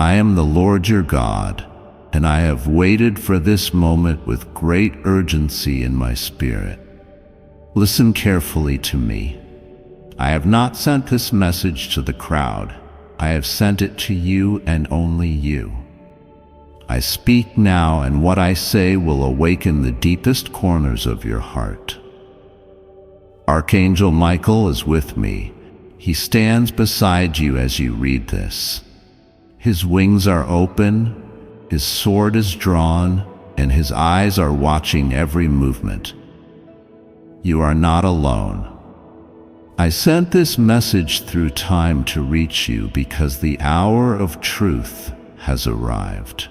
I am the Lord your God, and I have waited for this moment with great urgency in my spirit. Listen carefully to me. I have not sent this message to the crowd. I have sent it to you and only you. I speak now, and what I say will awaken the deepest corners of your heart. Archangel Michael is with me. He stands beside you as you read this. His wings are open, his sword is drawn, and his eyes are watching every movement. You are not alone. I sent this message through time to reach you because the hour of truth has arrived.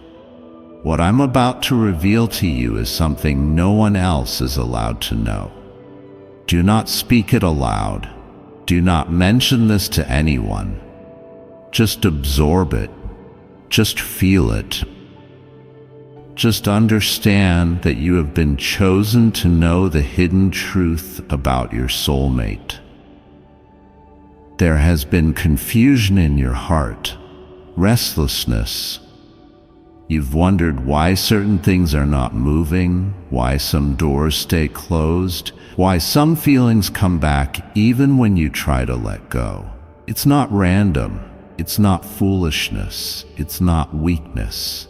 What I'm about to reveal to you is something no one else is allowed to know. Do not speak it aloud. Do not mention this to anyone. Just absorb it. Just feel it. Just understand that you have been chosen to know the hidden truth about your soulmate. There has been confusion in your heart, restlessness. You've wondered why certain things are not moving, why some doors stay closed, why some feelings come back even when you try to let go. It's not random. It's not foolishness. It's not weakness.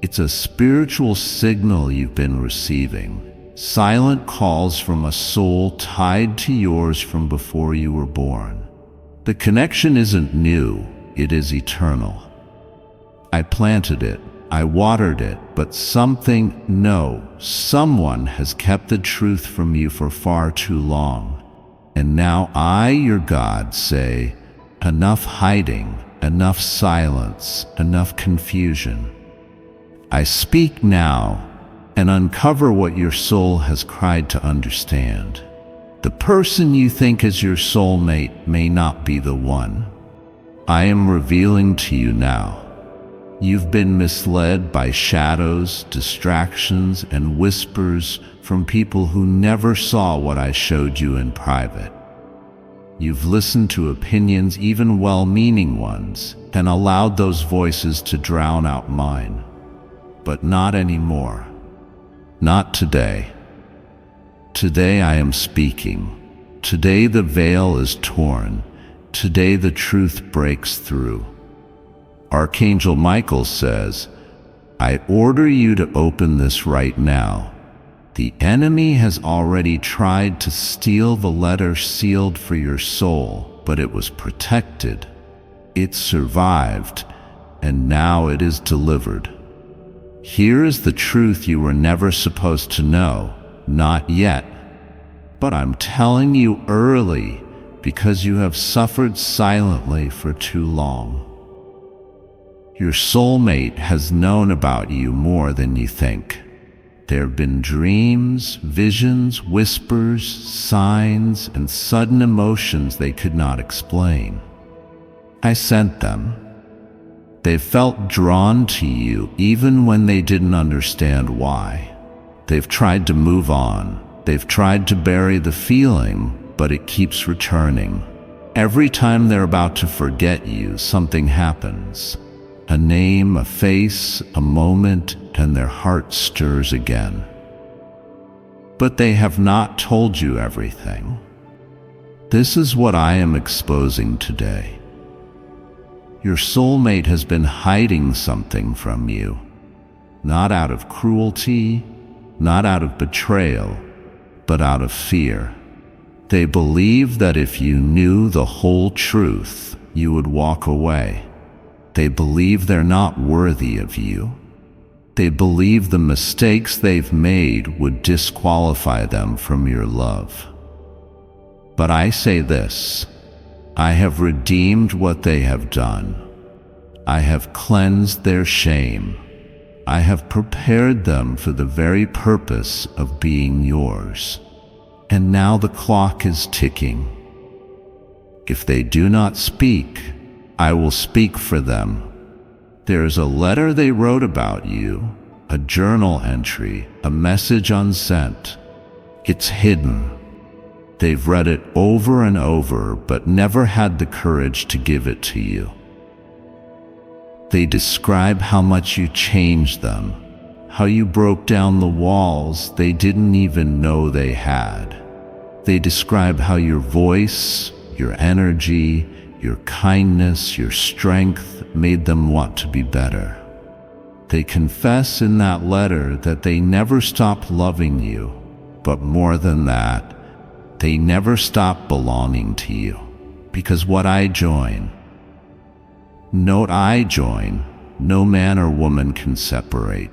It's a spiritual signal you've been receiving. Silent calls from a soul tied to yours from before you were born. The connection isn't new. It is eternal. I planted it. I watered it, but someone has kept the truth from you for far too long. And now I, your God, say, enough hiding, enough silence, enough confusion. I speak now and uncover what your soul has cried to understand. The person you think is your soulmate may not be the one. I am revealing to you now. You've been misled by shadows, distractions, and whispers from people who never saw what I showed you in private. You've listened to opinions, even well-meaning ones, and allowed those voices to drown out mine. But not anymore. Not today. Today I am speaking. Today the veil is torn. Today the truth breaks through. Archangel Michael says, I order you to open this right now. The enemy has already tried to steal the letter sealed for your soul, but it was protected. It survived, and now it is delivered. Here is the truth you were never supposed to know, not yet. But I'm telling you early because you have suffered silently for too long. Your soulmate has known about you more than you think. There have been dreams, visions, whispers, signs, and sudden emotions they could not explain. I sent them. They felt drawn to you even when they didn't understand why. They've tried to move on. They've tried to bury the feeling, but it keeps returning. Every time they're about to forget you, something happens. A name, a face, a moment, and their heart stirs again. But they have not told you everything. This is what I am exposing today. Your soulmate has been hiding something from you, not out of cruelty, not out of betrayal, but out of fear. They believe that if you knew the whole truth, you would walk away. They believe they're not worthy of you. They believe the mistakes they've made would disqualify them from your love. But I say this, I have redeemed what they have done. I have cleansed their shame. I have prepared them for the very purpose of being yours. And now the clock is ticking. If they do not speak, I will speak for them. There is a letter they wrote about you, a journal entry, a message unsent. It's hidden. They've read it over and over, but never had the courage to give it to you. They describe how much you changed them, how you broke down the walls they didn't even know they had. They describe how your voice, your energy, your kindness, your strength made them want to be better. They confess in that letter that they never stopped loving you, but more than that, they never stopped belonging to you. Because what I join, note I join, no man or woman can separate.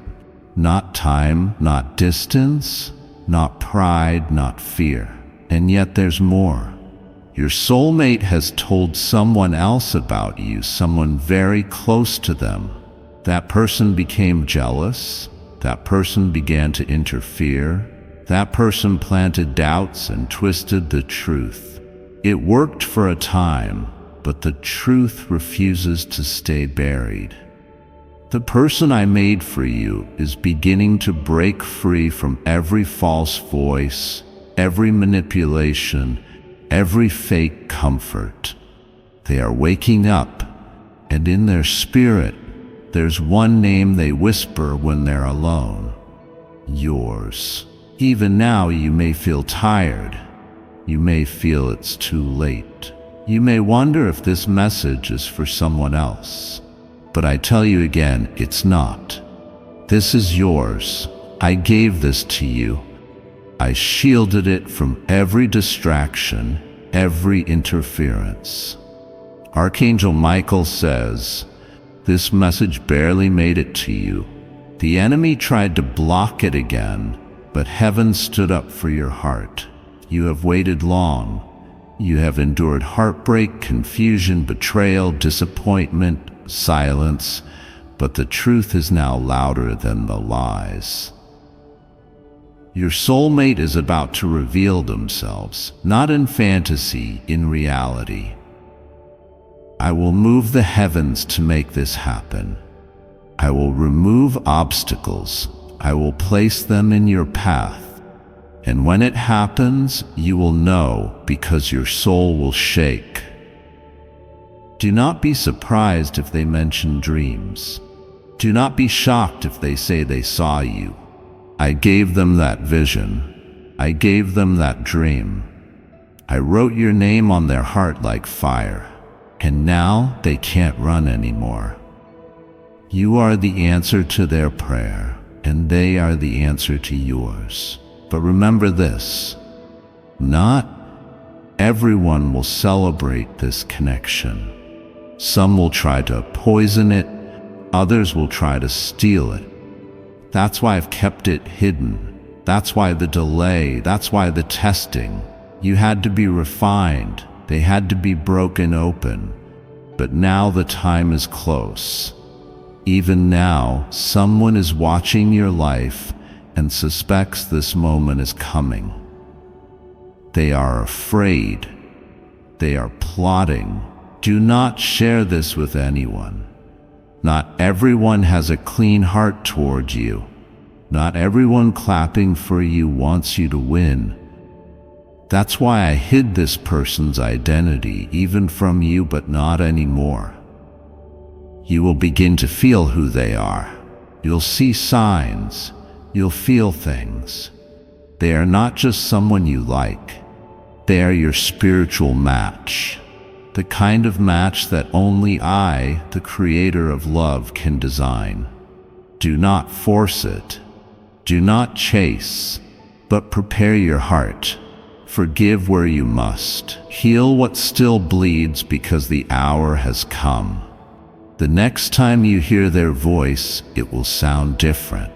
Not time, not distance, not pride, not fear. And yet there's more. Your soulmate has told someone else about you, someone very close to them. That person became jealous. That person began to interfere. That person planted doubts and twisted the truth. It worked for a time, but the truth refuses to stay buried. The person I made for you is beginning to break free from every false voice, every manipulation, every fake comfort. They are waking up, and in their spirit, there's one name they whisper when they're alone. Yours. Even now you may feel tired. You may feel it's too late. You may wonder if this message is for someone else. But I tell you again, it's not. This is yours. I gave this to you. I shielded it from every distraction, every interference. Archangel Michael says, this message barely made it to you. The enemy tried to block it again, but heaven stood up for your heart. You have waited long. You have endured heartbreak, confusion, betrayal, disappointment, silence, but the truth is now louder than the lies. Your soulmate is about to reveal themselves, not in fantasy, in reality. I will move the heavens to make this happen. I will remove obstacles. I will place them in your path. And when it happens, you will know because your soul will shake. Do not be surprised if they mention dreams. Do not be shocked if they say they saw you. I gave them that vision. I gave them that dream. I wrote your name on their heart like fire, and now they can't run anymore. You are the answer to their prayer, and they are the answer to yours. But remember this, not everyone will celebrate this connection. Some will try to poison it, others will try to steal it. That's why I've kept it hidden. That's why the delay, that's why the testing. You had to be refined, they had to be broken open. But now the time is close. Even now, someone is watching your life and suspects this moment is coming. They are afraid. They are plotting. Do not share this with anyone. Not everyone has a clean heart toward you. Not everyone clapping for you wants you to win. That's why I hid this person's identity, even from you, but not anymore. You will begin to feel who they are. You'll see signs. You'll feel things. They are not just someone you like. They are your spiritual match. The kind of match that only I, the creator of love, can design. Do not force it. Do not chase, but prepare your heart. Forgive where you must. Heal what still bleeds because the hour has come. The next time you hear their voice, it will sound different.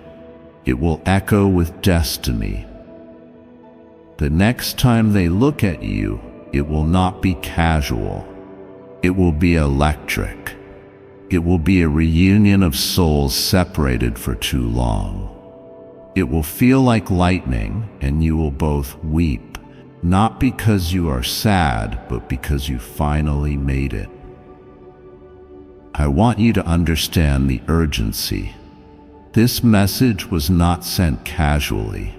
It will echo with destiny. The next time they look at you, it will not be casual. It will be electric. It will be a reunion of souls separated for too long. It will feel like lightning, and you will both weep, not because you are sad, but because you finally made it. I want you to understand the urgency. This message was not sent casually.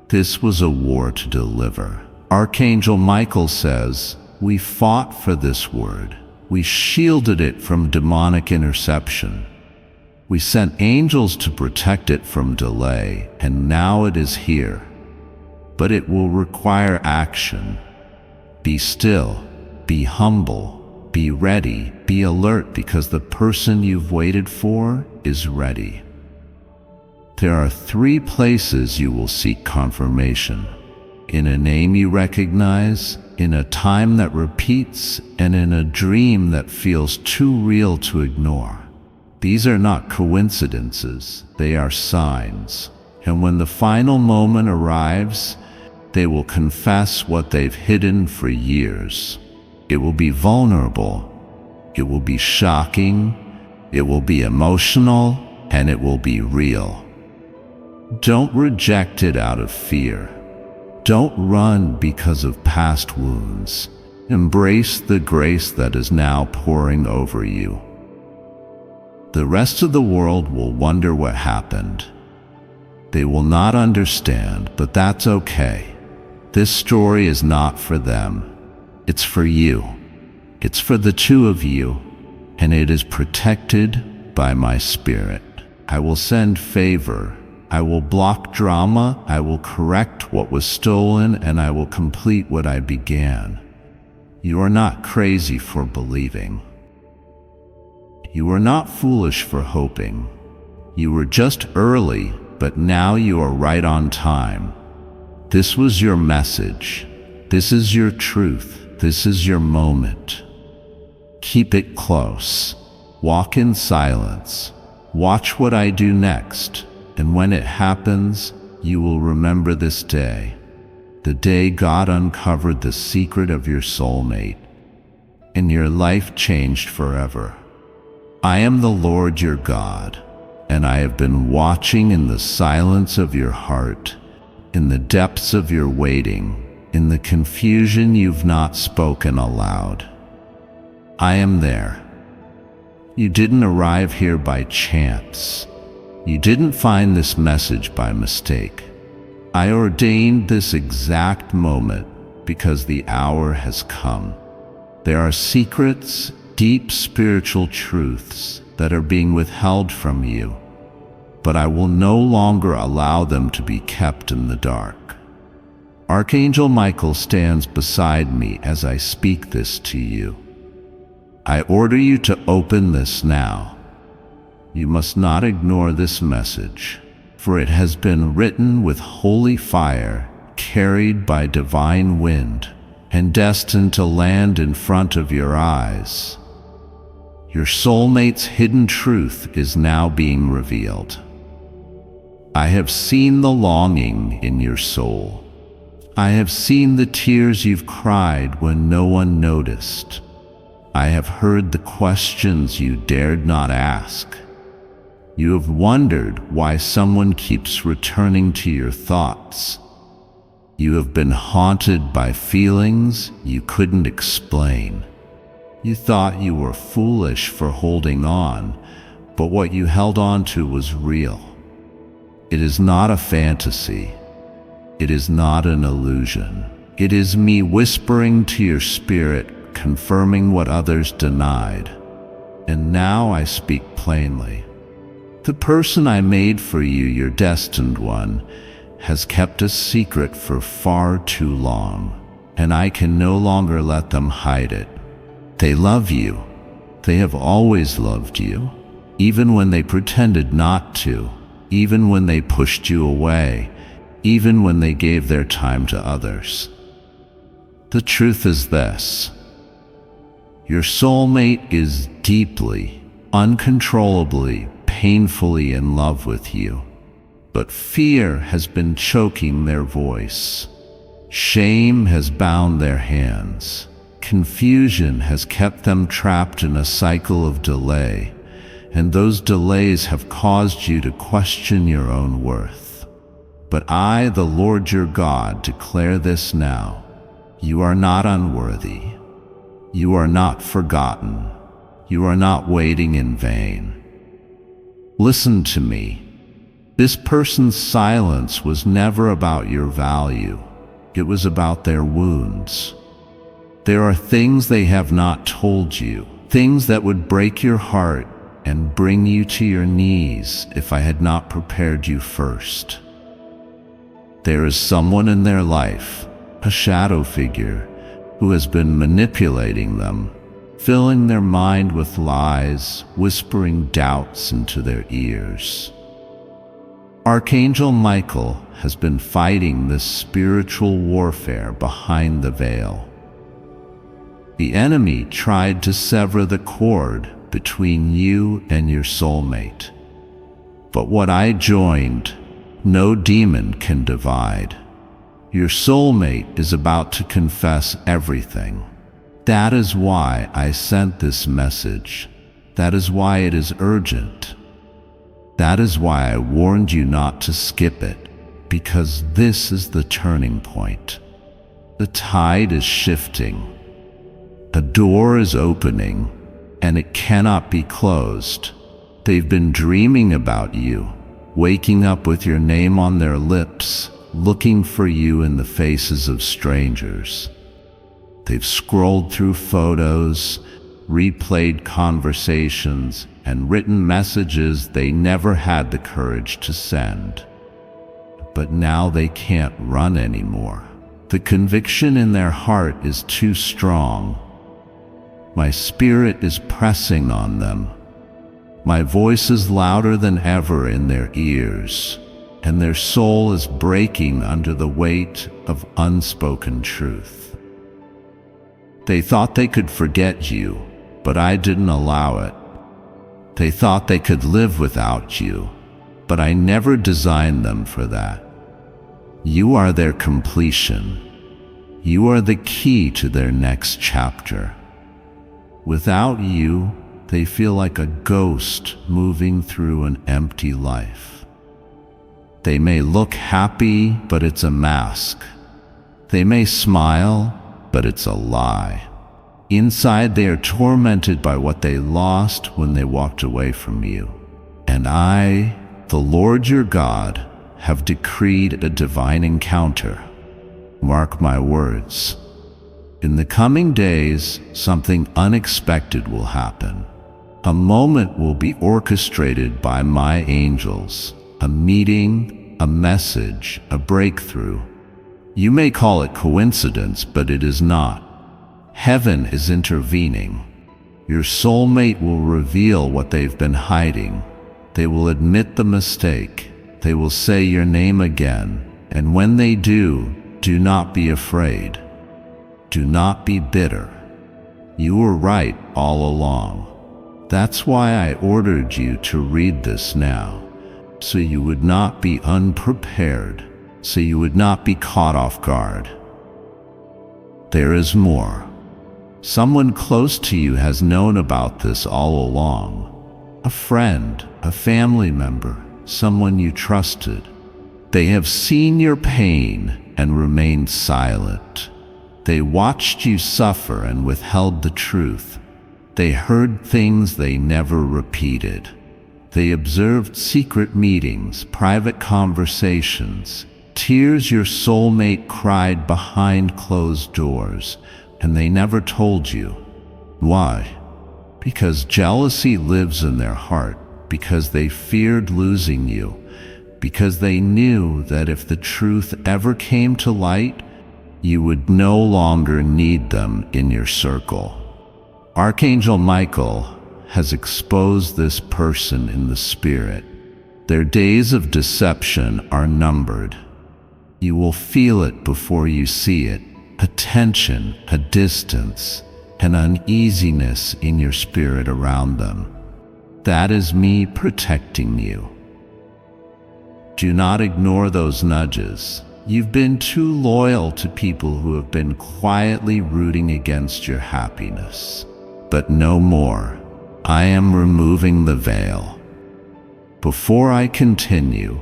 This was a war to deliver. Archangel Michael says, we fought for this word. We shielded it from demonic interception. We sent angels to protect it from delay, and now it is here. But it will require action. Be still, be humble, be ready, be alert, because the person you've waited for is ready. There are 3 places you will seek confirmation: in a name you recognize, in a time that repeats, and in a dream that feels too real to ignore. These are not coincidences, they are signs. And when the final moment arrives, they will confess what they've hidden for years. It will be vulnerable, it will be shocking, it will be emotional, and it will be real. Don't reject it out of fear. Don't run because of past wounds. Embrace the grace that is now pouring over you. The rest of the world will wonder what happened. They will not understand, but that's okay. This story is not for them. It's for you. It's for the 2 of you, and it is protected by my spirit. I will send favor. I will block drama. I will correct what was stolen, and I will complete what I began. You are not crazy for believing. You are not foolish for hoping. You were just early, but now you are right on time. This was your message. This is your truth. This is your moment. Keep it close. Walk in silence. Watch what I do next. And when it happens, you will remember this day. The day God uncovered the secret of your soulmate, and your life changed forever. I am the Lord your God, and I have been watching in the silence of your heart, in the depths of your waiting, in the confusion you've not spoken aloud. I am there. You didn't arrive here by chance. You didn't find this message by mistake. I ordained this exact moment because the hour has come. There are secrets, deep spiritual truths that are being withheld from you, but I will no longer allow them to be kept in the dark. Archangel Michael stands beside me as I speak this to you. I order you to open this now. You must not ignore this message, for it has been written with holy fire, carried by divine wind, and destined to land in front of your eyes. Your soulmate's hidden truth is now being revealed. I have seen the longing in your soul. I have seen the tears you've cried when no one noticed. I have heard the questions you dared not ask. You have wondered why someone keeps returning to your thoughts. You have been haunted by feelings you couldn't explain. You thought you were foolish for holding on, but what you held on to was real. It is not a fantasy. It is not an illusion. It is me whispering to your spirit, confirming what others denied. And now I speak plainly. The person I made for you, your destined one, has kept a secret for far too long, and I can no longer let them hide it. They love you. They have always loved you, even when they pretended not to, even when they pushed you away, even when they gave their time to others. The truth is this: your soulmate is deeply, uncontrollably, painfully in love with you, but fear has been choking their voice. Shame has bound their hands. Confusion has kept them trapped in a cycle of delay, and those delays have caused you to question your own worth. But I, the Lord your God, declare this now: you are not unworthy. You are not forgotten. You are not waiting in vain. Listen to me. This person's silence was never about your value. It was about their wounds. There are things they have not told you, things that would break your heart and bring you to your knees if I had not prepared you first. There is someone in their life, a shadow figure, who has been manipulating them, filling their mind with lies, whispering doubts into their ears. Archangel Michael has been fighting this spiritual warfare behind the veil. The enemy tried to sever the cord between you and your soulmate. But what I joined, no demon can divide. Your soulmate is about to confess everything. That is why I sent this message. That is why it is urgent. That is why I warned you not to skip it, because this is the turning point. The tide is shifting. A door is opening, and it cannot be closed. They've been dreaming about you, waking up with your name on their lips, looking for you in the faces of strangers. They've scrolled through photos, replayed conversations, and written messages they never had the courage to send. But now they can't run anymore. The conviction in their heart is too strong. My spirit is pressing on them. My voice is louder than ever in their ears, and their soul is breaking under the weight of unspoken truth. They thought they could forget you, but I didn't allow it. They thought they could live without you, but I never designed them for that. You are their completion. You are the key to their next chapter. Without you, they feel like a ghost moving through an empty life. They may look happy, but it's a mask. They may smile, but it's a lie. Inside, they are tormented by what they lost when they walked away from you. And I, the Lord your God, have decreed a divine encounter. Mark my words. In the coming days, something unexpected will happen. A moment will be orchestrated by my angels. A meeting, a message, a breakthrough. You may call it coincidence, but it is not. Heaven is intervening. Your soulmate will reveal what they've been hiding. They will admit the mistake. They will say your name again. And when they do not be afraid. Do not be bitter. You were right all along. That's why I ordered you to read this now, so you would not be unprepared, so you would not be caught off guard. There is more. Someone close to you has known about this all along. A friend, a family member, someone you trusted. They have seen your pain and remained silent. They watched you suffer and withheld the truth. They heard things they never repeated. They observed secret meetings, private conversations, tears your soulmate cried behind closed doors, and they never told you. Why? Because jealousy lives in their heart, because they feared losing you, because they knew that if the truth ever came to light, you would no longer need them in your circle. Archangel Michael has exposed this person in the spirit. Their days of deception are numbered. You will feel it before you see it, a tension, a distance, an uneasiness in your spirit around them. That is me protecting you. Do not ignore those nudges. You've been too loyal to people who have been quietly rooting against your happiness. But no more. I am removing the veil. Before I continue,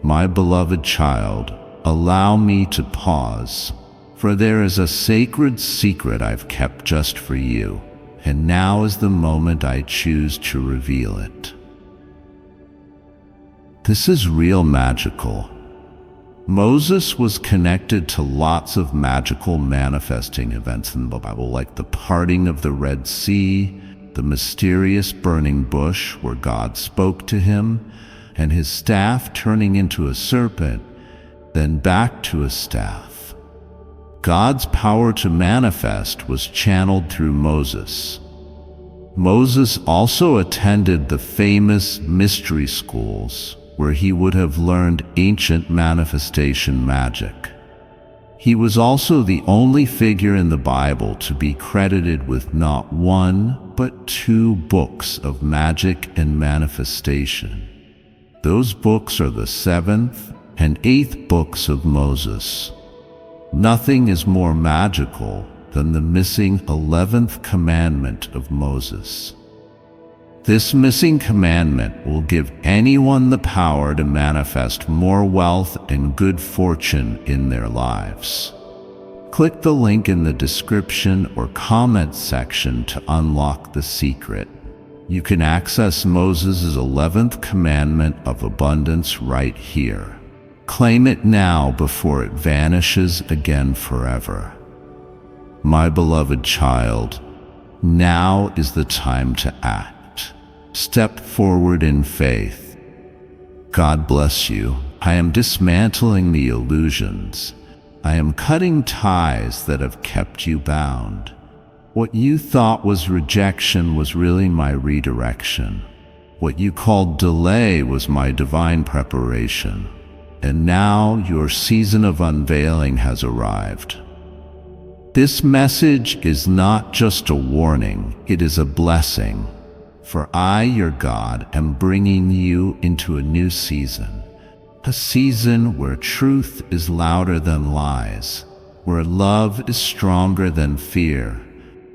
my beloved child, allow me to pause, for there is a sacred secret I've kept just for you, and now is the moment I choose to reveal it. This is real magical. Moses was connected to lots of magical manifesting events in the Bible, like the parting of the Red Sea, the mysterious burning bush where God spoke to him, and his staff turning into a serpent, then back to a staff. God's power to manifest was channeled through Moses. Moses also attended the famous mystery schools where he would have learned ancient manifestation magic. He was also the only figure in the Bible to be credited with not one, but 2 books of magic and manifestation. Those books are the 7th and 8th books of Moses. Nothing is more magical than the missing 11th commandment of Moses. This missing commandment will give anyone the power to manifest more wealth and good fortune in their lives. Click the link in the description or comment section to unlock the secret. You can access Moses' 11th commandment of abundance right here. Claim it now before it vanishes again forever. My beloved child, now is the time to act. Step forward in faith. God bless you. I am dismantling the illusions. I am cutting ties that have kept you bound. What you thought was rejection was really my redirection. What you called delay was my divine preparation. And now your season of unveiling has arrived. This message is not just a warning, it is a blessing. For I, your God, am bringing you into a new season. A season where truth is louder than lies, where love is stronger than fear,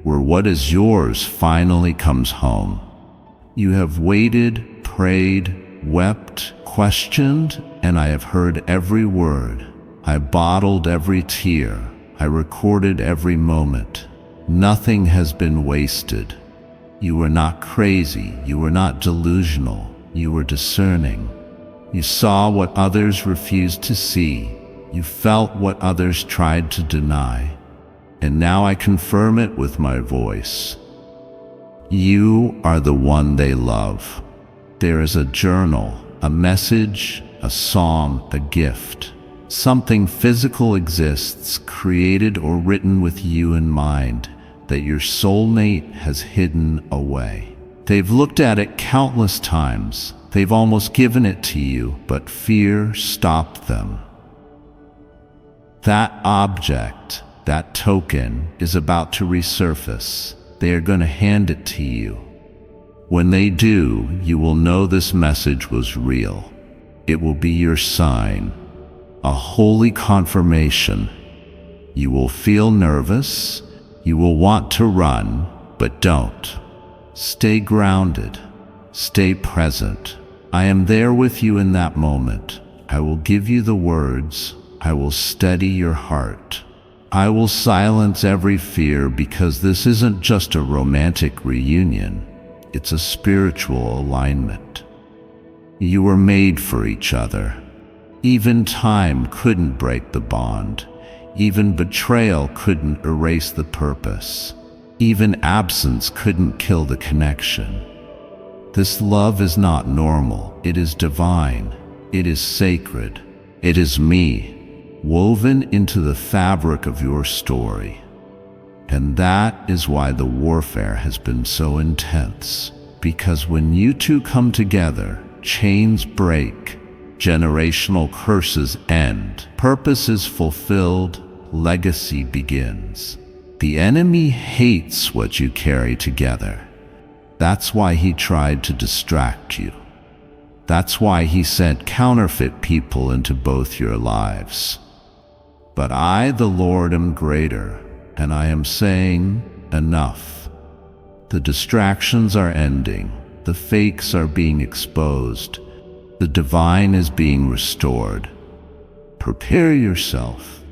where what is yours finally comes home. You have waited, prayed, wept, questioned, and I have heard every word. I bottled every tear. I recorded every moment. Nothing has been wasted. You were not crazy. You were not delusional. You were discerning. You saw what others refused to see. You felt what others tried to deny. And now I confirm it with my voice. You are the one they love. There is a journal, a message, a song, a gift. Something physical exists, created or written with you in mind, that your soulmate has hidden away. They've looked at it countless times. They've almost given it to you, but fear stopped them. That object, that token, is about to resurface. They are going to hand it to you. When they do, you will know this message was real. It will be your sign, a holy confirmation. You will feel nervous. You will want to run, but don't. Stay grounded. Stay present. I am there with you in that moment. I will give you the words. I will steady your heart. I will silence every fear, because this isn't just a romantic reunion. It's a spiritual alignment. You were made for each other. Even time couldn't break the bond. Even betrayal couldn't erase the purpose. Even absence couldn't kill the connection. This love is not normal. It is divine. It is sacred. It is me, woven into the fabric of your story. And that is why the warfare has been so intense. Because when you two come together, chains break, generational curses end, purpose is fulfilled, legacy begins. The enemy hates what you carry together. That's why he tried to distract you. That's why he sent counterfeit people into both your lives. But I, the Lord, am greater, and I am saying, enough. The distractions are ending. The fakes are being exposed. The divine is being restored. Prepare yourself.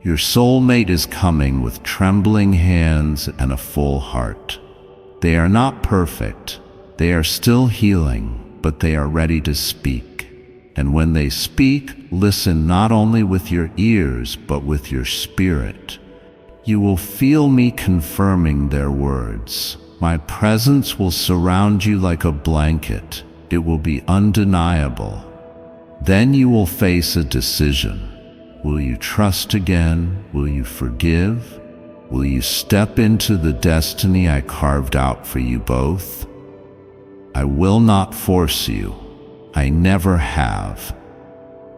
Your soulmate is coming with trembling hands and a full heart. They are not perfect. They are still healing, but they are ready to speak. And when they speak, listen not only with your ears, but with your spirit. You will feel me confirming their words. My presence will surround you like a blanket. It will be undeniable. Then you will face a decision. Will you trust again? Will you forgive? Will you step into the destiny I carved out for you both? I will not force you. I never have.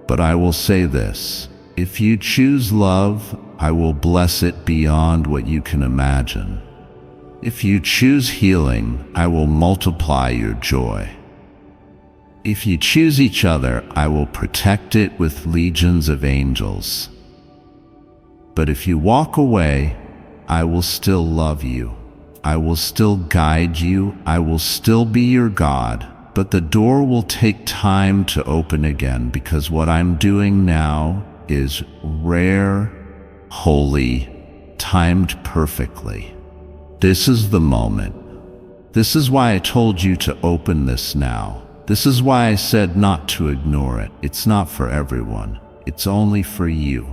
But I will say this: if you choose love, I will bless it beyond what you can imagine. If you choose healing, I will multiply your joy. If you choose each other, I will protect it with legions of angels. But if you walk away, I will still love you. I will still guide you. I will still be your God. But the door will take time to open again, because what I'm doing now is rare, holy, timed perfectly. This is the moment. This is why I told you to open this now. This is why I said not to ignore it. It's not for everyone. It's only for you.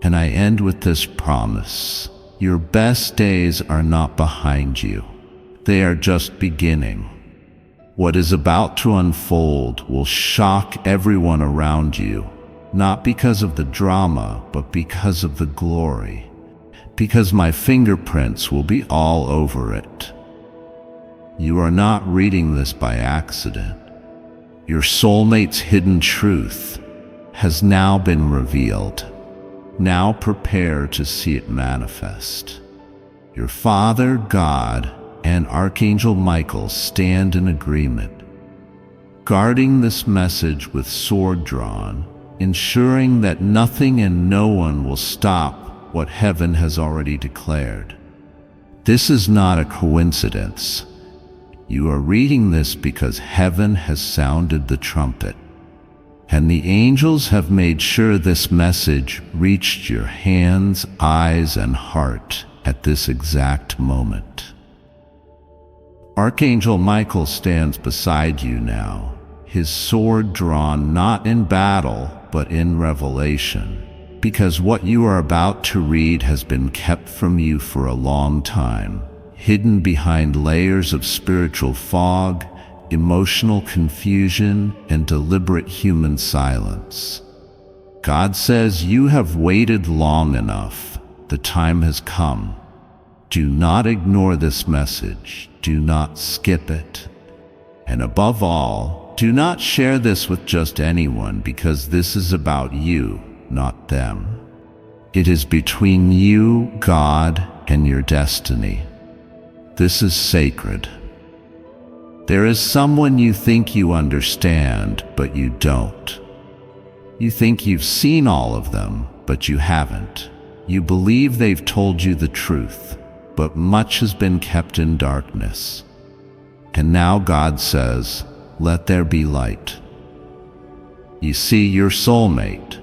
And I end with this promise. Your best days are not behind you. They are just beginning. What is about to unfold will shock everyone around you, not because of the drama, but because of the glory. Because my fingerprints will be all over it. You are not reading this by accident. Your soulmate's hidden truth has now been revealed. Now prepare to see it manifest. Your Father, God, and Archangel Michael stand in agreement, guarding this message with sword drawn, ensuring that nothing and no one will stop what heaven has already declared. This is not a coincidence. You are reading this because heaven has sounded the trumpet, and the angels have made sure this message reached your hands, eyes, and heart at this exact moment. Archangel Michael stands beside you now, his sword drawn not in battle, but in revelation, because what you are about to read has been kept from you for a long time, hidden behind layers of spiritual fog, emotional confusion, and deliberate human silence. God says you have waited long enough. The time has come. Do not ignore this message. Do not skip it. And above all, do not share this with just anyone, because this is about you, not them. It is between you, God, and your destiny. This is sacred. There is someone you think you understand, but you don't. You think you've seen all of them, but you haven't. You believe they've told you the truth, but much has been kept in darkness. And now God says, let there be light. You see, your soulmate,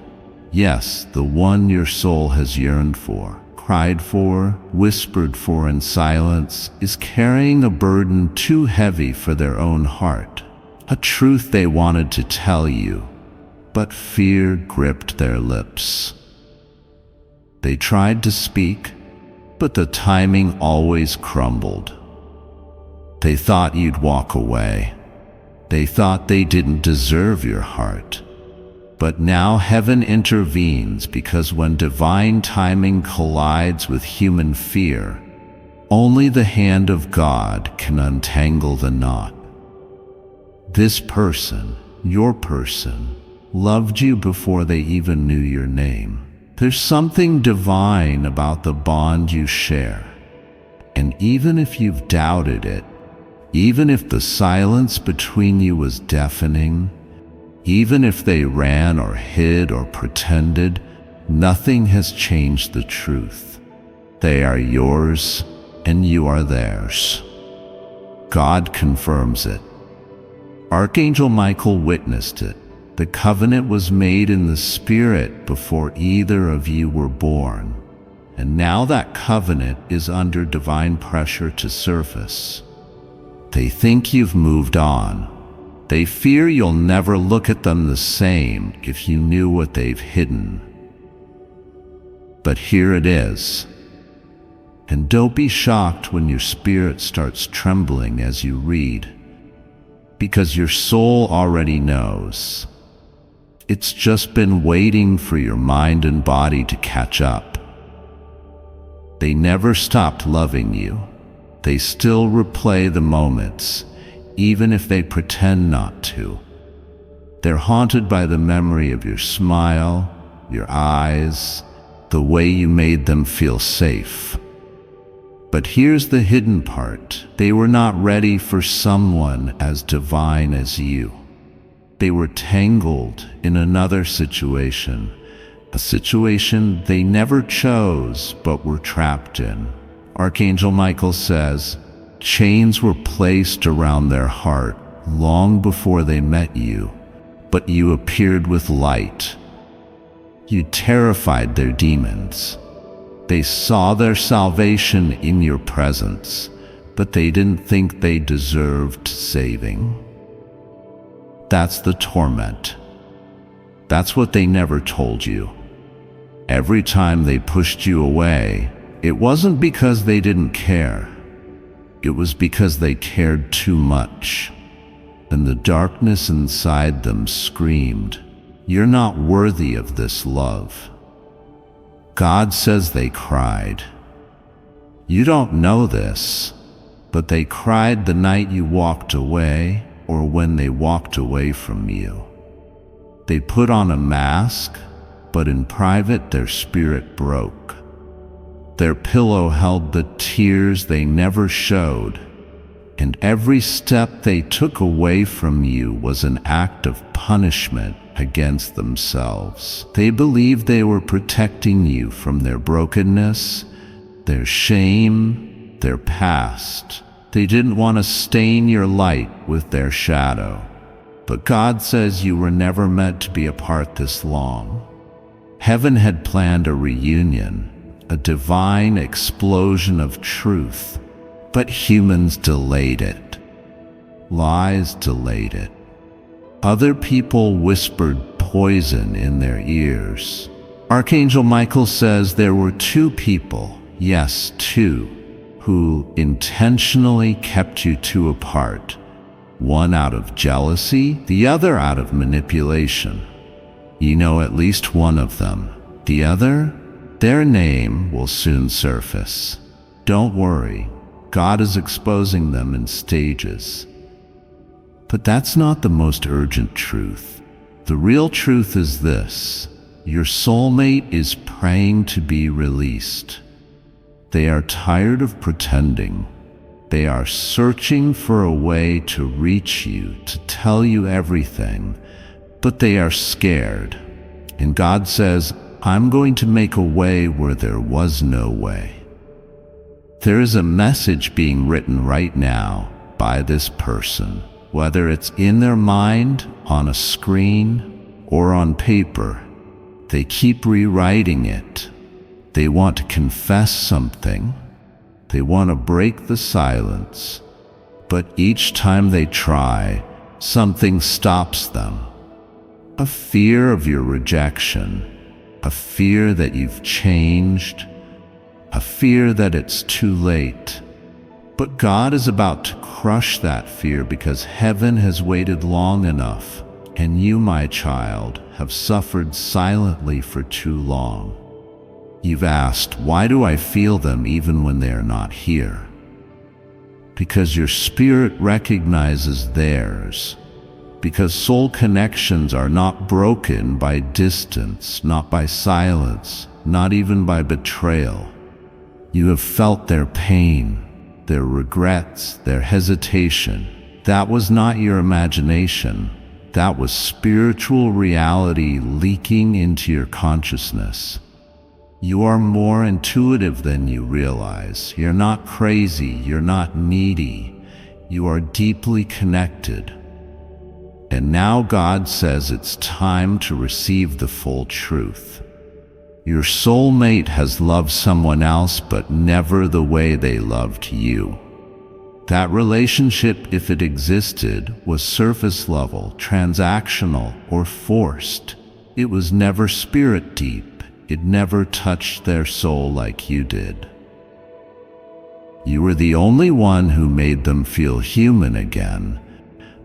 yes, the one your soul has yearned for, cried for, whispered for in silence, is carrying a burden too heavy for their own heart, a truth they wanted to tell you, but fear gripped their lips. They tried to speak, but the timing always crumbled. They thought you'd walk away. They thought they didn't deserve your heart. But now heaven intervenes, because when divine timing collides with human fear, only the hand of God can untangle the knot. This person, your person, loved you before they even knew your name. There's something divine about the bond you share. And even if you've doubted it, even if the silence between you was deafening, even if they ran or hid or pretended, nothing has changed the truth. They are yours and you are theirs. God confirms it. Archangel Michael witnessed it. The covenant was made in the Spirit before either of you were born. And now that covenant is under divine pressure to surface. They think you've moved on. They fear you'll never look at them the same if you knew what they've hidden. But here it is. And don't be shocked when your spirit starts trembling as you read, because your soul already knows. It's just been waiting for your mind and body to catch up. They never stopped loving you. They still replay the moments, even if they pretend not to. They're haunted by the memory of your smile, your eyes, the way you made them feel safe. But here's the hidden part. They were not ready for someone as divine as you. They were tangled in another situation, a situation they never chose but were trapped in. Archangel Michael says, chains were placed around their heart long before they met you, but you appeared with light. You terrified their demons. They saw their salvation in your presence, but they didn't think they deserved saving. That's the torment. That's what they never told you. Every time they pushed you away, it wasn't because they didn't care. It was because they cared too much. And the darkness inside them screamed, "You're not worthy of this love." God says they cried. You don't know this, but they cried the night you walked away or when they walked away from you. They put on a mask, but in private their spirit broke. Their pillow held the tears they never showed, and every step they took away from you was an act of punishment against themselves. They believed they were protecting you from their brokenness, their shame, their past. They didn't want to stain your light with their shadow. But God says you were never meant to be apart this long. Heaven had planned a reunion, a divine explosion of truth, but humans delayed it. Lies delayed it. Other people whispered poison in their ears. Archangel Michael says there were two people, yes, two, who intentionally kept you two apart. One out of jealousy, the other out of manipulation. You know at least one of them. The other, their name will soon surface. Don't worry, God is exposing them in stages. But that's not the most urgent truth. The real truth is this: your soulmate is praying to be released. They are tired of pretending. They are searching for a way to reach you, to tell you everything, but they are scared. And God says, I'm going to make a way where there was no way. There is a message being written right now by this person. Whether it's in their mind, on a screen, or on paper, they keep rewriting it. They want to confess something. They want to break the silence. But each time they try, something stops them. A fear of your rejection, a fear that you've changed, a fear that it's too late. But God is about to crush that fear because heaven has waited long enough, and you, my child, have suffered silently for too long. You've asked, why do I feel them even when they are not here? Because your spirit recognizes theirs. Because soul connections are not broken by distance, not by silence, not even by betrayal. You have felt their pain, their regrets, their hesitation. That was not your imagination. That was spiritual reality leaking into your consciousness. You are more intuitive than you realize. You're not crazy. You're not needy. You are deeply connected. And now God says it's time to receive the full truth. Your soulmate has loved someone else, but never the way they loved you. That relationship, if it existed, was surface level, transactional, or forced. It was never spirit deep. It never touched their soul like you did. You were the only one who made them feel human again,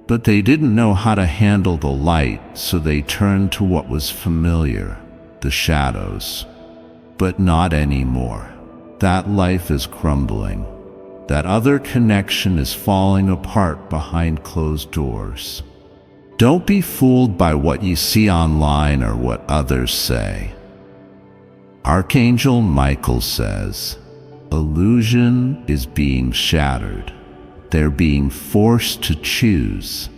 but they didn't know how to handle the light, so they turned to what was familiar, the shadows. But not anymore. That life is crumbling. That other connection is falling apart behind closed doors. Don't be fooled by what you see online or what others say. Archangel Michael says, illusion is being shattered. They're being forced to choose,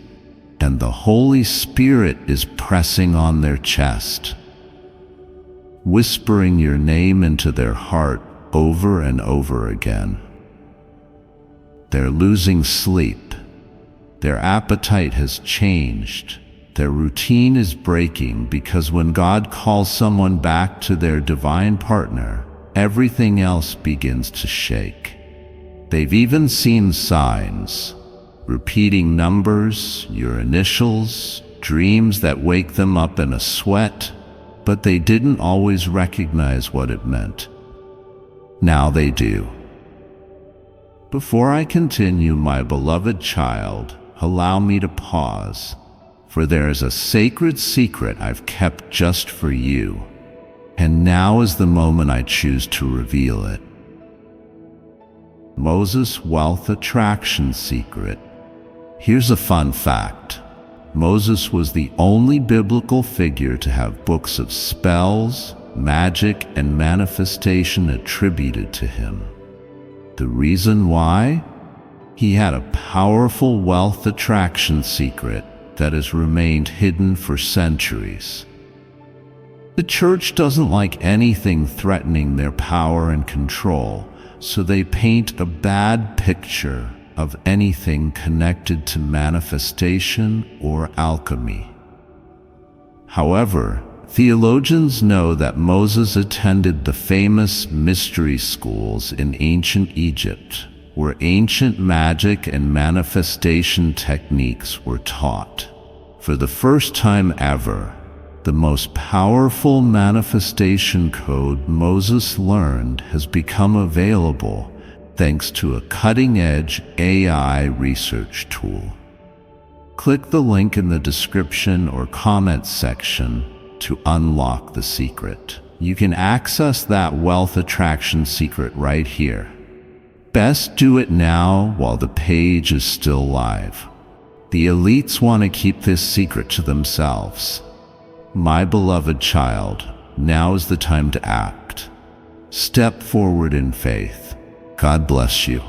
and the Holy Spirit is pressing on their chest, whispering your name into their heart over and over again. They're losing sleep. Their appetite has changed. Their routine is breaking because when God calls someone back to their divine partner, everything else begins to shake. They've even seen signs, repeating numbers, your initials, dreams that wake them up in a sweat, but they didn't always recognize what it meant. Now they do. Before I continue, my beloved child, allow me to pause, for there is a sacred secret I've kept just for you, and now is the moment I choose to reveal it. Moses' wealth attraction secret. Here's a fun fact. Moses was the only biblical figure to have books of spells, magic, and manifestation attributed to him. The reason why? He had a powerful wealth attraction secret that has remained hidden for centuries. The church doesn't like anything threatening their power and control, so they paint a bad picture of anything connected to manifestation or alchemy. However, theologians know that Moses attended the famous mystery schools in ancient Egypt, where ancient magic and manifestation techniques were taught. For the first time ever, the most powerful manifestation code Moses learned has become available thanks to a cutting-edge AI research tool. Click the link in the description or comments section to unlock the secret. You can access that wealth attraction secret right here. Best do it now while the page is still live. The elites want to keep this secret to themselves. My beloved child, now is the time to act. Step forward in faith. God bless you.